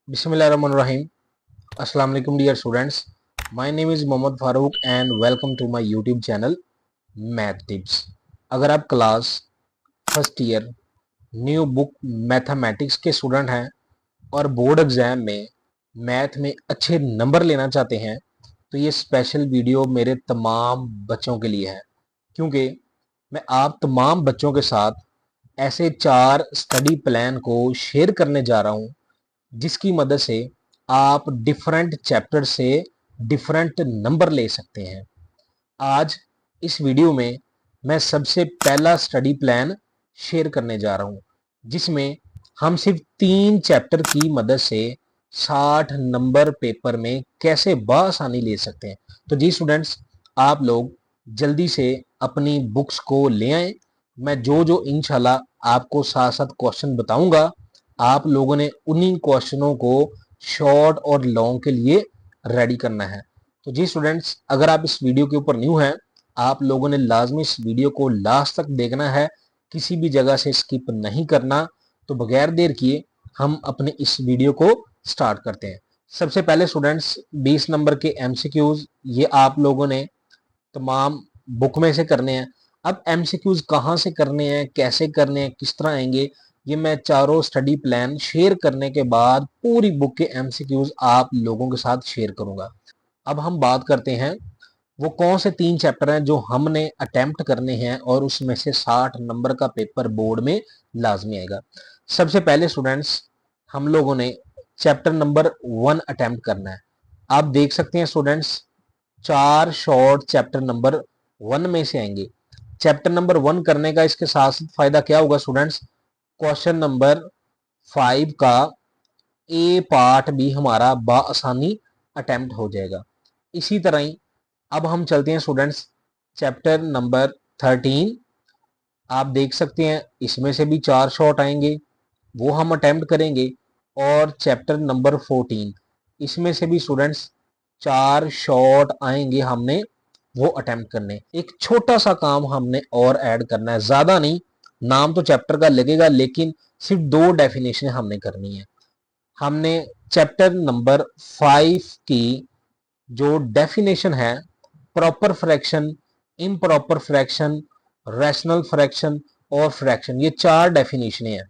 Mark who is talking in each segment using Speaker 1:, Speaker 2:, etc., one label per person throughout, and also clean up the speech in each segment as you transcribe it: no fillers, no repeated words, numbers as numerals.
Speaker 1: Bismillahirrahmanirrahim. Assalamu alaikum dear students. My name is Mohammad Farooq and welcome to my YouTube channel Math Tips. अगर आप class first year new book mathematics के student हैं और board exam में math में अच्छे number लेना चाहते हैं तो ये स्पेशल वीडियो मेरे तमाम बच्चों के लिए है, क्योंकि मैं आप तमाम बच्चों के साथ ऐसे 4 स्टडी प्लान को शेयर करने जा रहा हूँ जिसकी मदद से आप डिफरेंट चैप्टर से डिफरेंट नंबर ले सकते हैं। आज इस वीडियो में मैं सबसे पहला स्टडी प्लान शेयर करने जा रहा हूं जिसमें हम सिर्फ 3 चैप्टर की मदद से 60 नंबर पेपर में कैसे बआसानी ले सकते हैं। तो जी स्टूडेंट्स, आप लोग जल्दी से अपनी बुक्स को ले आएं। मैं जो जो इंशाल्लाह आपको साथ साथ क्वेश्चन बताऊंगा, आप लोगों ने उन्हीं क्वेश्चनों को शॉर्ट और लॉन्ग के लिए रेडी करना है। तो जी स्टूडेंट्स, अगर आप इस वीडियो के ऊपर न्यू हैं, आप लोगों ने लाजमी इस वीडियो को लास्ट तक देखना है, किसी भी जगह से स्किप नहीं करना। तो बगैर देर किए हम अपने इस वीडियो को स्टार्ट करते हैं। सबसे पहले स्टूडेंट्स, 20 नंबर के एमसीक्यूज ये आप लोगों ने तमाम बुक में से करने हैं। अब एमसीक्यूज कहाँ से करने हैं, कैसे करने हैं, किस तरह आएंगे, ये मैं चारों स्टडी प्लान शेयर करने के बाद पूरी बुक के एमसीक्यूज आप लोगों के साथ शेयर करूंगा। अब हम बात करते हैं वो कौन से 3 चैप्टर हैं जो हमने अटेम्प्ट करने हैं और उसमें से 60 नंबर का पेपर बोर्ड में लाजमी आएगा। सबसे पहले स्टूडेंट्स, हम लोगों ने चैप्टर नंबर 1 अटेम्प्ट करना है। आप देख सकते हैं स्टूडेंट्स, 4 शॉर्ट चैप्टर नंबर 1 में से आएंगे। चैप्टर नंबर 1 करने का इसके साथ साथ फायदा क्या होगा स्टूडेंट्स, क्वेश्चन नंबर 5 का ए पार्ट भी हमारा बआसानी अटेम्प्ट हो जाएगा। इसी तरह ही अब हम चलते हैं स्टूडेंट्स चैप्टर नंबर 13। आप देख सकते हैं इसमें से भी 4 शॉर्ट आएंगे, वो हम अटेम्प्ट करेंगे। और चैप्टर नंबर 14, इसमें से भी स्टूडेंट्स 4 शॉर्ट आएंगे, हमने वो अटेम्प्ट करने। एक छोटा सा काम हमने और ऐड करना है, ज्यादा नहीं, नाम तो चैप्टर का लगेगा लेकिन सिर्फ 2 डेफिनेशन हमने करनी है। हमने चैप्टर नंबर 5 की जो डेफिनेशन है, proper fraction, improper fraction, rational fraction और फ्रैक्शन, ये 4 डेफिनेशन हैं।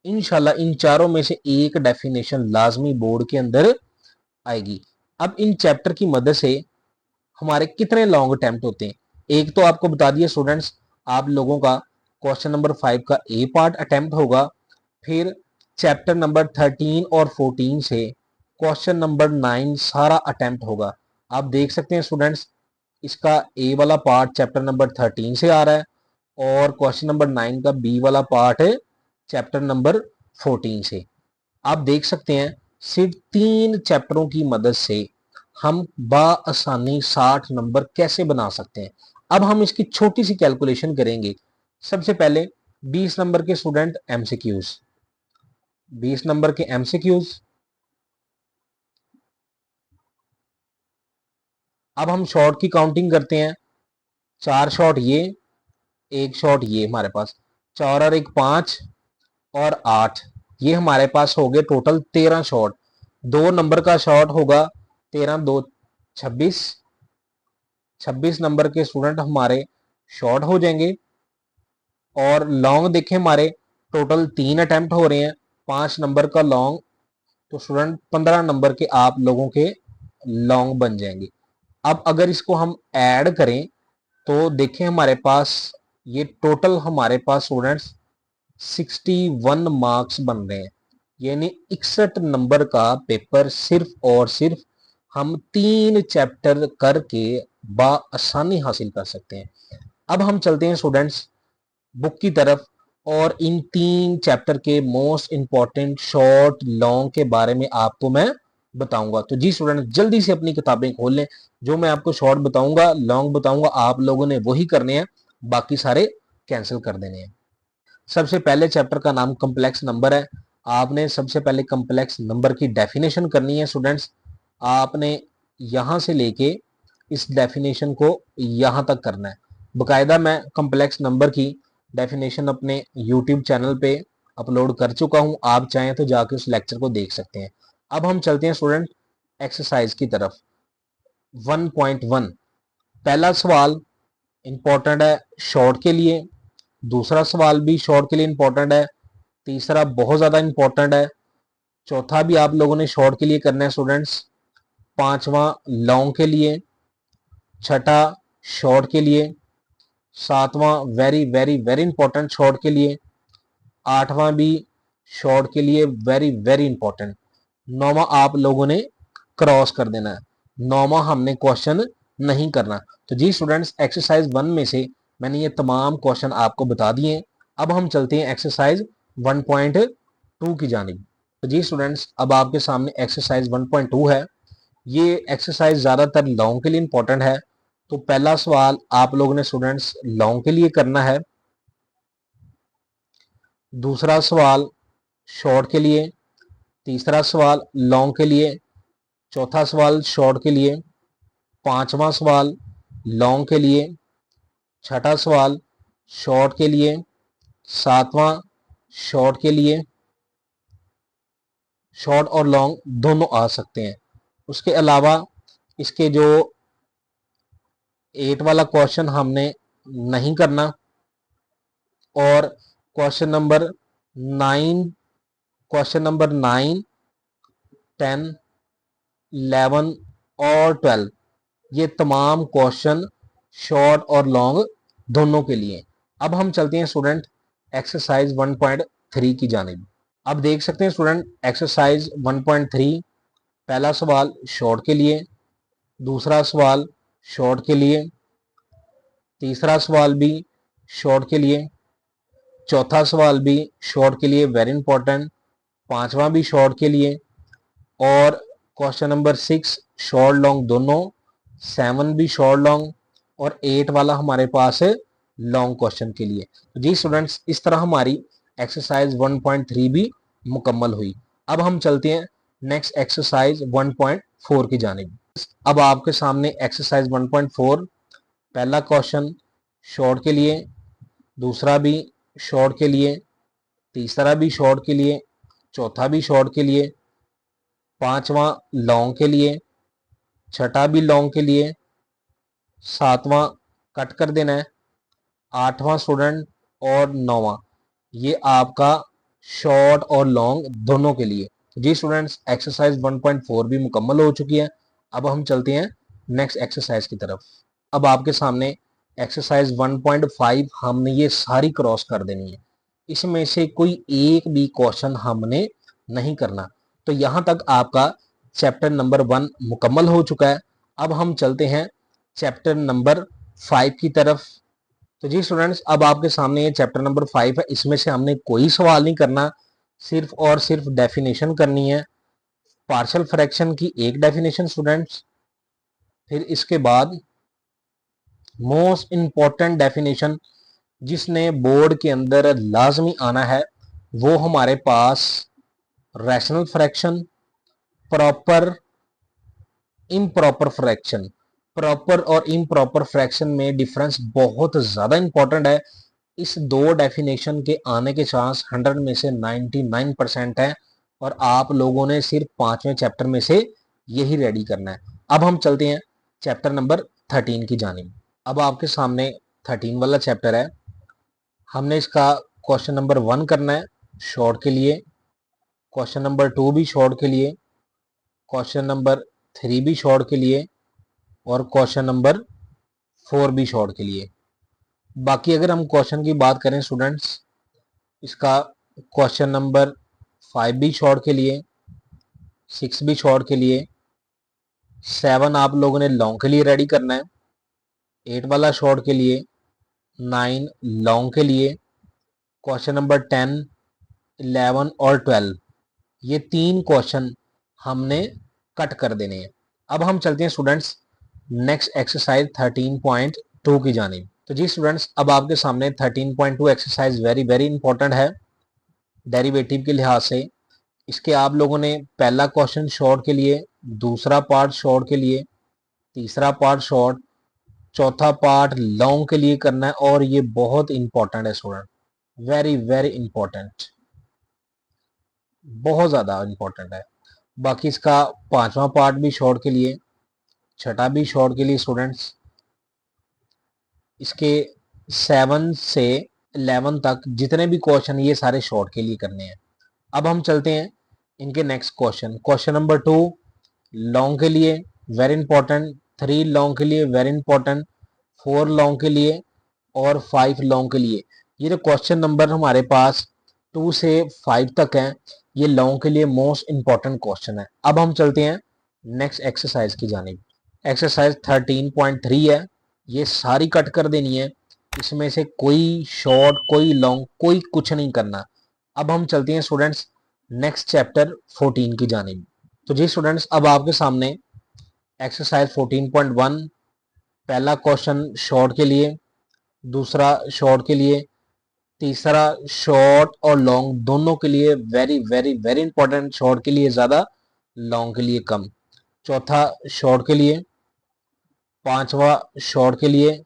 Speaker 1: इंशाल्लाह इन चारों में से एक डेफिनेशन लाजमी बोर्ड के अंदर आएगी। अब इन चैप्टर की मदद से हमारे कितने लॉन्ग अटेम्प्ट होते हैं, एक तो आपको बता दिया स्टूडेंट्स, आप लोगों का क्वेश्चन नंबर 5 का ए पार्ट अटेम्प्ट होगा। फिर चैप्टर नंबर 13 और 14 से क्वेश्चन नंबर 9 सारा अटेम्प्ट होगा। आप देख सकते हैं स्टूडेंट्स, इसका ए वाला पार्ट चैप्टर नंबर 13 से आ रहा है और क्वेश्चन नंबर 9 का बी वाला पार्ट है चैप्टर नंबर 14 से। आप देख सकते हैं सिर्फ 3 चैप्टरों की मदद से हम बआसानी 60 नंबर कैसे बना सकते हैं। अब हम इसकी छोटी सी कैलकुलेशन करेंगे। सबसे पहले 20 नंबर के स्टूडेंट एमसीक्यूज, 20 नंबर के एमसीक्यूज। अब हम शॉर्ट की काउंटिंग करते हैं, 4 शॉट ये, 1 शॉट ये, हमारे पास 4 और 1 5 और 8, ये हमारे पास हो गए टोटल 13 शॉट। 2 नंबर का शॉट होगा 13 2 26, 26 नंबर के स्टूडेंट हमारे शॉर्ट हो जाएंगे। और लॉन्ग देखें, हमारे टोटल 3 अटेम्प्ट हो रहे हैं, 5 नंबर का लॉन्ग, तो स्टूडेंट 15 नंबर के आप लोगों के लॉन्ग बन जाएंगे। अब अगर इसको हम ऐड करें तो देखें हमारे पास ये टोटल हमारे पास स्टूडेंट्स 61 मार्क्स बन रहे हैं, यानी 61 नंबर का पेपर सिर्फ और सिर्फ हम 3 चैप्टर करके बआसानी हासिल कर सकते हैं। अब हम चलते हैं स्टूडेंट्स बुक की तरफ और इन 3 चैप्टर के मोस्ट इंपॉर्टेंट शॉर्ट लॉन्ग के बारे में आपको मैं बताऊंगा। तो जी स्टूडेंट, जल्दी से अपनी किताबें खोल लें, जो मैं आपको शॉर्ट बताऊंगा लॉन्ग बताऊंगा आप लोगों ने वही करने हैं, बाकी सारे कैंसिल कर देने हैं। सबसे पहले चैप्टर का नाम कम्प्लेक्स नंबर है। आपने सबसे पहले कम्प्लेक्स नंबर की डेफिनेशन करनी है स्टूडेंट्स। आपने यहां से लेके इस डेफिनेशन को यहां तक करना है। बकायदा मैं कम्प्लेक्स नंबर की डेफिनेशन अपने यूट्यूब चैनल पे अपलोड कर चुका हूं, आप चाहें तो जाके उस लेक्चर को देख सकते हैं। अब हम चलते हैं स्टूडेंट एक्सरसाइज की तरफ। 1.1 पहला सवाल इंपॉर्टेंट है शॉर्ट के लिए, दूसरा सवाल भी शॉर्ट के लिए इंपॉर्टेंट है, तीसरा बहुत ज्यादा इंपॉर्टेंट है, चौथा भी आप लोगों ने शॉर्ट के लिए करना है स्टूडेंट्स, पांचवा लॉन्ग के लिए, छठा शॉर्ट के लिए, सातवां very very very important short के लिए, आठवां भी शॉर्ट के लिए वेरी वेरी इंपॉर्टेंट, नौवां आप लोगों ने क्रॉस कर देना है, नौवां हमने क्वेश्चन नहीं करना। तो जी स्टूडेंट्स एक्सरसाइज 1 में से मैंने ये तमाम क्वेश्चन आपको बता दिए हैं। अब हम चलते हैं एक्सरसाइज 1.2 की जानिब। तो जी स्टूडेंट्स अब आपके सामने एक्सरसाइज 1.2 है। ये एक्सरसाइज ज़्यादातर लॉन्ग के लिए इंपॉर्टेंट है। तो पहला सवाल आप लोगों ने स्टूडेंट्स लॉन्ग के लिए करना है, दूसरा सवाल शॉर्ट के लिए, तीसरा सवाल लॉन्ग के लिए, चौथा सवाल शॉर्ट के लिए, पांचवा सवाल लॉन्ग के लिए, छठा सवाल शॉर्ट के लिए, सातवां शॉर्ट के लिए, शॉर्ट और लॉन्ग दोनों आ सकते हैं। उसके अलावा इसके जो 8 वाला क्वेश्चन हमने नहीं करना, और क्वेश्चन नंबर 9, क्वेश्चन नंबर 9, 10, 11 और 12 ये तमाम क्वेश्चन शॉर्ट और लॉन्ग दोनों के लिए। अब हम चलते हैं स्टूडेंट एक्सरसाइज 1.3 की जानिब। अब देख सकते हैं स्टूडेंट एक्सरसाइज 1.3 पहला सवाल शॉर्ट के लिए, दूसरा सवाल शॉर्ट के लिए, तीसरा सवाल भी शॉर्ट के लिए, चौथा सवाल भी शॉर्ट के लिए वेरी इंपॉर्टेंट, पांचवा भी शॉर्ट के लिए, और क्वेश्चन नंबर 6 शॉर्ट लॉन्ग दोनों, 7 भी शॉर्ट लॉन्ग, और 8 वाला हमारे पास है लॉन्ग क्वेश्चन के लिए। तो जी स्टूडेंट्स इस तरह हमारी एक्सरसाइज 1.3 भी मुकम्मल हुई। अब हम चलते हैं नेक्स्ट एक्सरसाइज 1.4 की जानिब। अब आपके सामने एक्सरसाइज 1.4 पहला क्वेश्चन शॉर्ट के लिए, दूसरा भी शॉर्ट के लिए, तीसरा भी शॉर्ट के लिए, चौथा भी शॉर्ट के लिए, पांचवा लॉन्ग के लिए, छठा भी लॉन्ग के लिए, सातवां कट कर देना है, आठवां स्टूडेंट और नौवां ये आपका शॉर्ट और लॉन्ग दोनों के लिए। जी स्टूडेंट्स एक्सरसाइज 1.4 भी मुकम्मल हो चुकी है। अब हम चलते हैं नेक्स्ट एक्सरसाइज की तरफ। अब आपके सामने एक्सरसाइज 1.5 हमने ये सारी क्रॉस कर देनी है, इसमें से कोई एक भी क्वेश्चन हमने नहीं करना। तो यहां तक आपका चैप्टर नंबर 1 मुकम्मल हो चुका है। अब हम चलते हैं चैप्टर नंबर 5 की तरफ। तो जी स्टूडेंट्स अब आपके सामने ये चैप्टर नंबर 5 है, इसमें से हमने कोई सवाल नहीं करना, सिर्फ और सिर्फ डेफिनेशन करनी है। पार्शियल फ्रैक्शन की एक डेफिनेशन स्टूडेंट्स, फिर इसके बाद मोस्ट इंपॉर्टेंट डेफिनेशन जिसने बोर्ड के अंदर लाजमी आना है वो हमारे पास rational fraction, proper improper fraction. Proper और इम्प्रॉपर फ्रैक्शन में डिफरेंस बहुत ज़्यादा इंपॉर्टेंट है। इस दो डेफिनेशन के आने के चांस 100 में से 99% है, और आप लोगों ने सिर्फ 5वें चैप्टर में से यही रेडी करना है। अब हम चलते हैं चैप्टर नंबर 13 की जानिब। अब आपके सामने 13 वाला चैप्टर है। हमने इसका क्वेश्चन नंबर 1 करना है शॉर्ट के लिए, क्वेश्चन नंबर 2 भी शॉर्ट के लिए, क्वेश्चन नंबर 3 भी शॉर्ट के लिए, और क्वेश्चन नंबर 4 भी शॉर्ट के लिए। बाकी अगर हम क्वेश्चन की बात करें स्टूडेंट्स, इसका क्वेश्चन नंबर 5 भी शॉर्ट के लिए, 6 भी शॉर्ट के लिए, 7 आप लोगों ने लॉन्ग के लिए रेडी करना है, 8 वाला शॉर्ट के लिए, 9 लॉन्ग के लिए, क्वेश्चन नंबर 10, 11 और 12 ये 3 क्वेश्चन हमने कट कर देने हैं। अब हम चलते हैं स्टूडेंट्स नेक्स्ट एक्सरसाइज 13.2 की जानिब। तो जी स्टूडेंट्स अब आपके सामने 13.2 एक्सरसाइज वेरी वेरी इंपॉर्टेंट है डेरिवेटिव के लिहाज से। इसके आप लोगों ने पहला क्वेश्चन शॉर्ट के लिए, दूसरा पार्ट शॉर्ट के लिए, तीसरा पार्ट शॉर्ट, चौथा पार्ट लॉन्ग के लिए करना है, और ये बहुत इंपॉर्टेंट है स्टूडेंट, वेरी वेरी इंपॉर्टेंट, बहुत ज्यादा इंपॉर्टेंट है। बाकी इसका 5वां पार्ट भी शॉर्ट के लिए, छठा भी शॉर्ट के लिए स्टूडेंट्स। इसके 7 से 11 तक जितने भी क्वेश्चन ये सारे शॉर्ट के लिए करने हैं। अब हम चलते हैं इनके next question. Question number 2 long के लिए वेरी इंपॉर्टेंट, 3 लॉन्ग के लिए वेरी इंपॉर्टेंट, 4 लॉन्ग के लिए और 5 लॉन्ग के लिए। ये जो क्वेश्चन नंबर हमारे पास 2 से 5 तक हैं, ये लॉन्ग के लिए मोस्ट इंपॉर्टेंट क्वेश्चन है। अब हम चलते हैं नेक्स्ट एक्सरसाइज की जानिब। एक्सरसाइज 13.3 है, ये सारी कट कर देनी है, इसमें से कोई शॉर्ट कोई लॉन्ग कोई कुछ नहीं करना। अब हम चलते हैं स्टूडेंट्स नेक्स्ट चैप्टर 14 की जानिब। तो जी स्टूडेंट्स, अब आपके सामने एक्सरसाइज 14.1 पहला क्वेश्चन शॉर्ट के लिए, दूसरा शॉर्ट के लिए, तीसरा शॉर्ट और लॉन्ग दोनों के लिए very very very important, short के लिए ज़्यादा लॉन्ग के लिए कम, चौथा शॉर्ट के लिए, पांचवा शॉर्ट के लिए,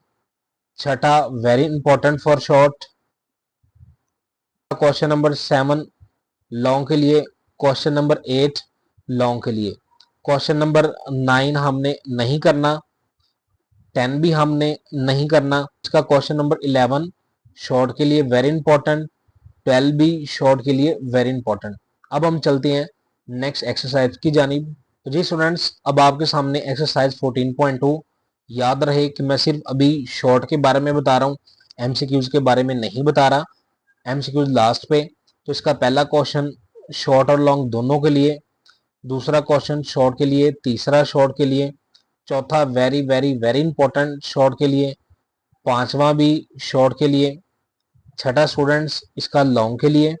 Speaker 1: छठा very important for short, question number 7 long के लिए, क्वेश्चन नंबर 8 लॉन्ग के लिए, क्वेश्चन नंबर 9 हमने नहीं करना, 10 भी हमने नहीं करना। इसका क्वेश्चन नंबर 11 शॉर्ट के लिए वेरी इंपॉर्टेंट, 12 भी शॉर्ट के लिए वेरी इंपॉर्टेंट। अब हम चलते हैं नेक्स्ट एक्सरसाइज की जानिब। तो जी स्टूडेंट्स, अब आपके सामने एक्सरसाइज 14.2। याद रहे कि मैं सिर्फ अभी शॉर्ट के बारे में बता रहा हूँ, एमसीक्यूज के बारे में नहीं बता रहा, एमसीक्यूज लास्ट पे। तो इसका पहला क्वेश्चन शॉर्ट और लॉन्ग दोनों के लिए, दूसरा क्वेश्चन शॉर्ट के लिए, तीसरा शॉर्ट के लिए, चौथा very very very important short के लिए, पांचवा भी शॉर्ट के लिए, छठा स्टूडेंट्स इसका लॉन्ग के लिए।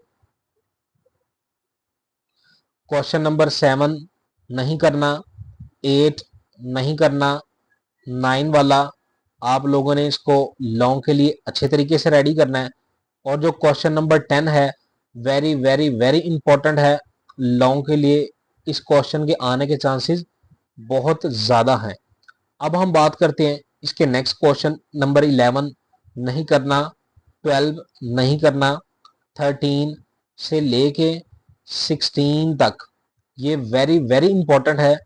Speaker 1: क्वेश्चन नंबर 7 नहीं करना, 8 नहीं करना, 9 वाला आप लोगों ने इसको लॉन्ग के लिए अच्छे तरीके से रेडी करना है। और जो क्वेश्चन नंबर 10 है वेरी वेरी वेरी इंपॉर्टेंट है लॉन्ग के लिए, इस क्वेश्चन के आने के चांसेस बहुत ज़्यादा हैं। अब हम बात करते हैं इसके नेक्स्ट क्वेश्चन नंबर 11 नहीं करना, 12 नहीं करना, 13 से लेके 16 तक ये वेरी वेरी इंपॉर्टेंट है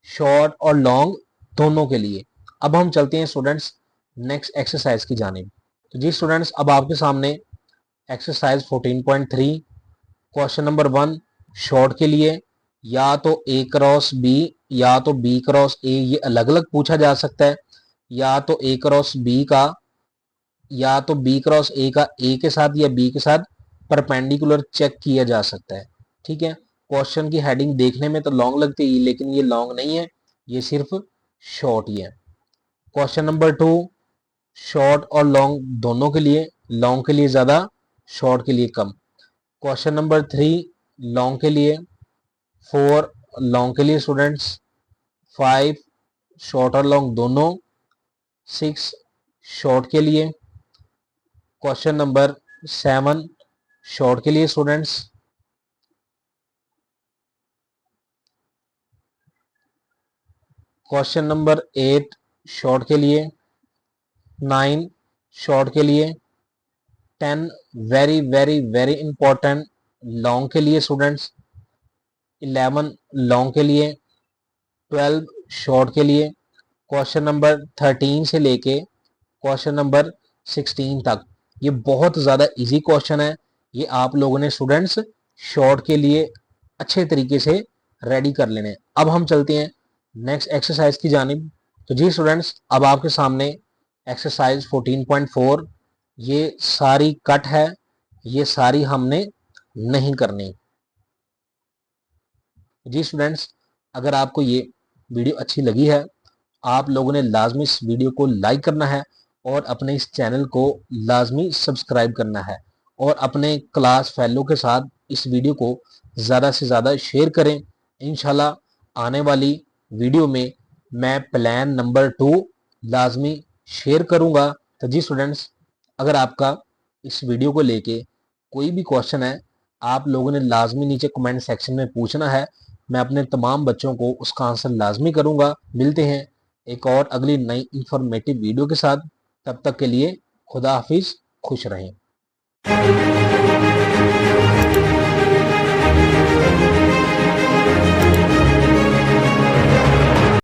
Speaker 1: शॉर्ट और लॉन्ग दोनों के लिए। अब हम चलते हैं स्टूडेंट्स नेक्स्ट एक्सरसाइज की जानिब। तो जी स्टूडेंट्स, अब आपके सामने एक्सरसाइज 14.3 क्वेश्चन नंबर 1 शॉर्ट के लिए, या तो ए क्रॉस बी या तो बी क्रॉस ए, ये अलग अलग पूछा जा सकता है, या तो ए क्रॉस बी का या तो बी क्रॉस ए का ए के साथ या बी के साथ परपेंडिकुलर चेक किया जा सकता है। ठीक है, क्वेश्चन की हेडिंग देखने में तो लॉन्ग लगती है, लेकिन ये लॉन्ग नहीं है, ये सिर्फ शॉर्ट ही है। क्वेश्चन नंबर 2 शॉर्ट और लॉन्ग दोनों के लिए, लॉन्ग के लिए ज़्यादा शॉर्ट के लिए कम। क्वेश्चन नंबर 3 लॉन्ग के लिए, 4 लॉन्ग के लिए स्टूडेंट्स, 5 शॉर्ट और लॉन्ग दोनों, 6 शॉर्ट के लिए। क्वेश्चन नंबर 7 शॉर्ट के लिए स्टूडेंट्स। क्वेश्चन नंबर 8 शॉर्ट के लिए, 9 शॉर्ट के लिए, 10 very very very important long के लिए स्टूडेंट्स, 11 लॉन्ग के लिए, 12 शॉर्ट के लिए। क्वेश्चन नंबर 13 से लेके क्वेश्चन नंबर 16 तक ये बहुत ज़्यादा इजी क्वेश्चन है, ये आप लोगों ने स्टूडेंट्स शॉर्ट के लिए अच्छे तरीके से रेडी कर लेने। अब हम चलते हैं नेक्स्ट एक्सरसाइज की जानिब। तो जी स्टूडेंट्स, अब आपके सामने एक्सरसाइज 14.4 ये सारी कट है, ये सारी हमने नहीं करनी। जी स्टूडेंट्स, अगर आपको ये वीडियो अच्छी लगी है, आप लोगों ने लाजमी इस वीडियो को लाइक करना है और अपने इस चैनल को लाजमी सब्सक्राइब करना है, और अपने क्लास फेलो के साथ इस वीडियो को ज़्यादा से ज़्यादा शेयर करें। इंशाल्लाह आने वाली वीडियो में मैं प्लान नंबर 2 लाजमी शेयर करूँगा। तो जी स्टूडेंट्स, अगर आपका इस वीडियो को लेके कोई भी क्वेश्चन है, आप लोगों ने लाजमी नीचे कमेंट सेक्शन में पूछना है, मैं अपने तमाम बच्चों को उसका आंसर लाजमी करूँगा। मिलते हैं एक और अगली नई इंफॉर्मेटिव वीडियो के साथ, तब तक के लिए खुदा हाफिज, खुश रहें।